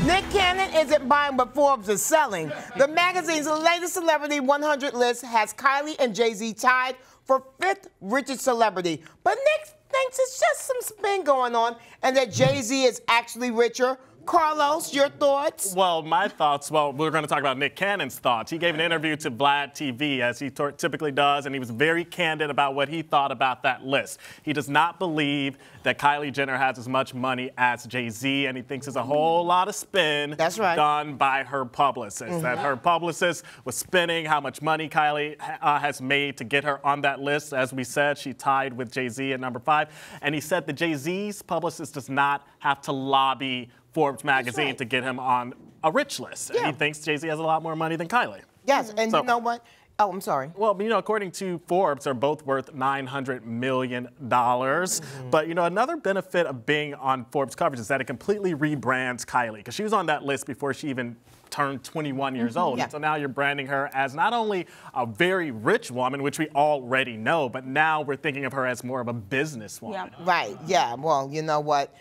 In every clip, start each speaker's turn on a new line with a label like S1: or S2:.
S1: Nick Cannon isn't buying what Forbes is selling. The magazine's latest Celebrity 100 list has Kylie and Jay-Z tied for 5th richest celebrity. But Nick thinks it's just some spin going on and that Jay-Z is actually richer. Carlos, your thoughts?
S2: Well, my thoughts, well, we're going to talk about Nick Cannon's thoughts. He gave an interview to Vlad TV, as he typically does, and he was very candid about what he thought about that list. He does not believe that Kylie Jenner has as much money as Jay-Z, and he thinks it's a whole lot of spin done by her publicist. That her publicist was spinning how much money Kylie has made to get her on that list. As we said, she tied with Jay-Z at number 5. And he said that Jay-Z's publicist does not have to lobby Forbes magazine to get him on a rich list. And he thinks Jay-Z has a lot more money than Kylie.
S1: Yes, and so, you know what? Oh, I'm sorry.
S2: Well, you know, according to Forbes, they're both worth $900 million. But, you know, another benefit of being on Forbes coverage is that it completely rebrands Kylie, because she was on that list before she even turned 21 years old. And so now you're branding her as not only a very rich woman, which we already know, but now we're thinking of her as more of a businesswoman.
S1: Right, yeah. Well, you know what?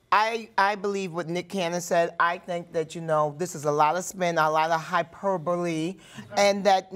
S1: I believe what Nick Cannon said. I think that, you know, this is a lot of spin, a lot of hyperbole, and that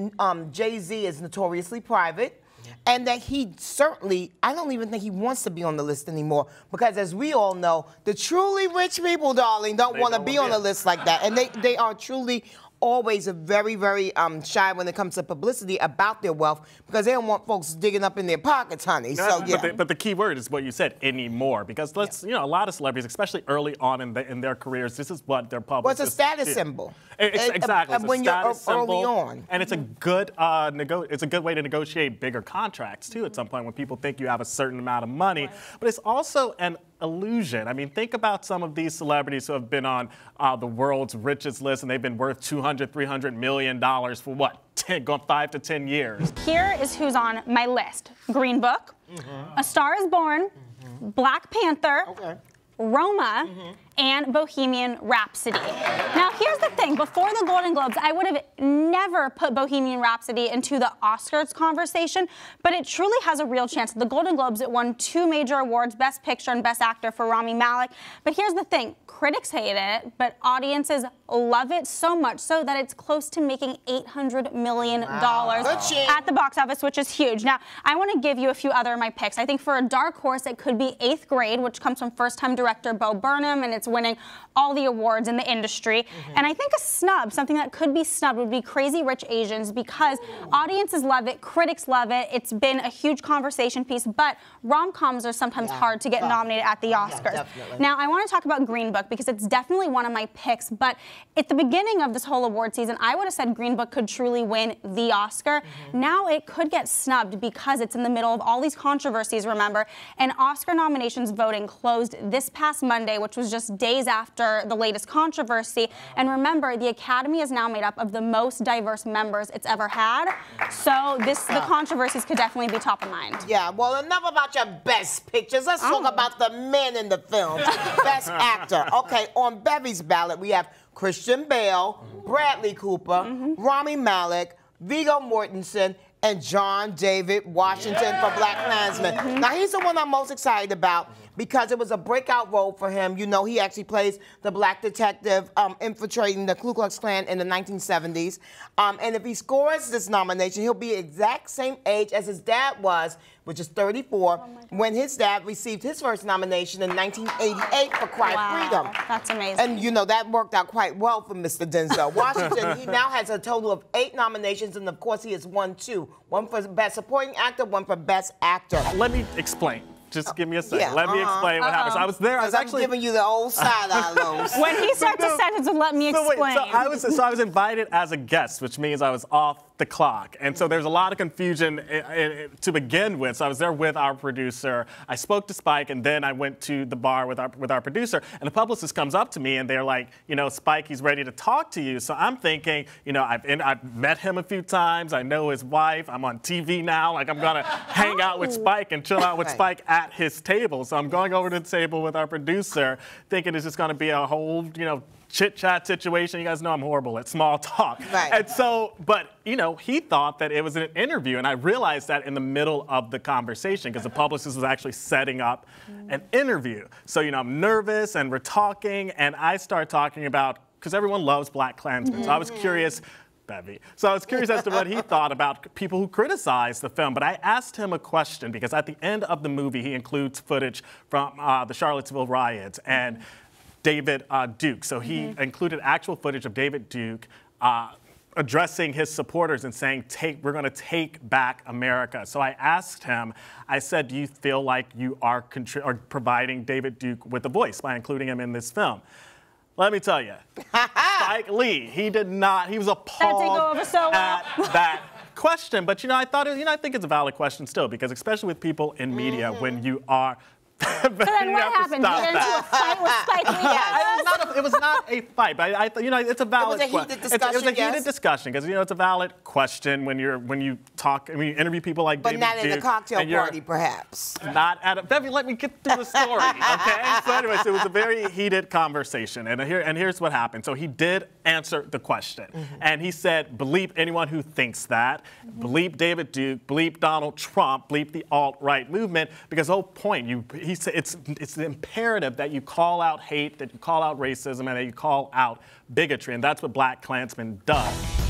S1: Jay-Z is notoriously private, and that he certainly, I don't even think he wants to be on the list anymore, because as we all know, the truly rich people, darling, don't want to be on a list like that, and they are truly always very, very shy when it comes to publicity about their wealth, because they don't want folks digging up in their pockets, honey. So yeah.
S2: But the key word is what you said, anymore, because let's, you know, a lot of celebrities, especially early on in their careers, this is what their public.
S1: Well, it's a status symbol.
S2: Exactly. It's
S1: when you're early on.
S2: And it's a good it's a good way to negotiate bigger contracts too. At some point, when people think you have a certain amount of money, but it's also an illusion. I mean, think about some of these celebrities who have been on the world's richest list, and they've been worth $200, $300 million for what? 5 to 10 years.
S3: Here is who's on my list: Green Book, A Star Is Born, Black Panther, Roma, and Bohemian Rhapsody. Now, here's the thing. Before the Golden Globes, I would have never put Bohemian Rhapsody into the Oscars conversation, but it truly has a real chance. At the Golden Globes, it won 2 major awards, Best Picture and Best Actor for Rami Malek. But here's the thing. Critics hate it, but audiences love it so much so that it's close to making $800 million at the box office, which is huge. Now, I want to give you a few other of my picks. I think for a dark horse, it could be 8th Grade, which comes from first-time director Bo Burnham, and it's winning all the awards in the industry. And I think a snub, something that could be snubbed, would be Crazy Rich Asians, because audiences love it, critics love it. It's been a huge conversation piece, but rom-coms are sometimes hard to get nominated at the Oscars. Now, I want to talk about Green Book, because it's definitely one of my picks, but at the beginning of this whole award season, I would have said Green Book could truly win the Oscar. Now it could get snubbed because it's in the middle of all these controversies, remember, and Oscar nominations voting closed this past Monday, which was just days after the latest controversy. And remember, the Academy is now made up of the most diverse members it's ever had. So the controversies could definitely be top of mind.
S1: Yeah, well, enough about your best pictures. Let's talk about the men in the film. Best actor. Okay, on Bevy's ballot, we have Christian Bale, Bradley Cooper, Rami Malek, Viggo Mortensen, and John David Washington for BlacKkKlansman. Now, he's the one I'm most excited about, because it was a breakout role for him. You know, he actually plays the black detective infiltrating the Ku Klux Klan in the 1970s. And if he scores this nomination, he'll be the exact same age as his dad was, which is 34, when his dad received his first nomination in 1988 for Quiet Freedom.
S3: That's amazing.
S1: And, you know, that worked out quite well for Mr. Denzel Washington. He now has a total of 8 nominations, and, of course, he has won 2. One for Best Supporting Actor, one for Best Actor.
S2: Let me explain. Just give me a second. Let me explain what happened. So I was there. I was actually
S1: giving you the old side-eye lows.
S3: When he starts a sentence, let me explain.
S2: So I was invited as a guest, which means I was off the clock. And so there's a lot of confusion to begin with. So I was there with our producer. I spoke to Spike, and then I went to the bar with our producer. And the publicist comes up to me, and they're like, you know, Spike, he's ready to talk to you. So I'm thinking, you know, I've met him a few times. I know his wife. I'm on TV now. Like, I'm going to hang out with Spike and chill out with Spike at his table. So I'm going over to the table with our producer, thinking it's just going to be a whole, you know, chit-chat situation. You guys know I'm horrible at small talk.
S1: Right.
S2: And so, but, you know, he thought that it was an interview, and I realized that in the middle of the conversation because the publicist was actually setting up an interview. So, you know, I'm nervous, and we're talking, and I start talking about, because everyone loves BlacKkKlansman, so I was curious, so I was curious as to what he thought about people who criticize the film, but I asked him a question because at the end of the movie, he includes footage from the Charlottesville riots and David Duke. So he included actual footage of David Duke addressing his supporters and saying, we're going to take back America. So I asked him, I said, do you feel like you are providing David Duke with a voice by including him in this film? Let me tell you, Spike Lee, he did not, he was appalled at that question. But, you know, I thought, I think it's a valid question still, because especially with people in media, when you are
S3: So then what happened? You get into a fight with Spike Lee?
S2: It was not a fight, but I you know, it's a valid question.
S1: It was a heated discussion,
S2: It was a heated discussion, because, you know, it's a valid question when you interview people like David Duke.
S1: But not at a cocktail party, perhaps.
S2: Not at a, Bevy, let me get through the story, okay? So anyways, it was a very heated conversation, and here's what happened. So he did answer the question, and he said, bleep anyone who thinks that, bleep David Duke, bleep Donald Trump, bleep the alt-right movement, because the whole point, he said it's imperative that you call out hate, that you call out racism, and that you call out bigotry, and that's what BlacKkKlansman does.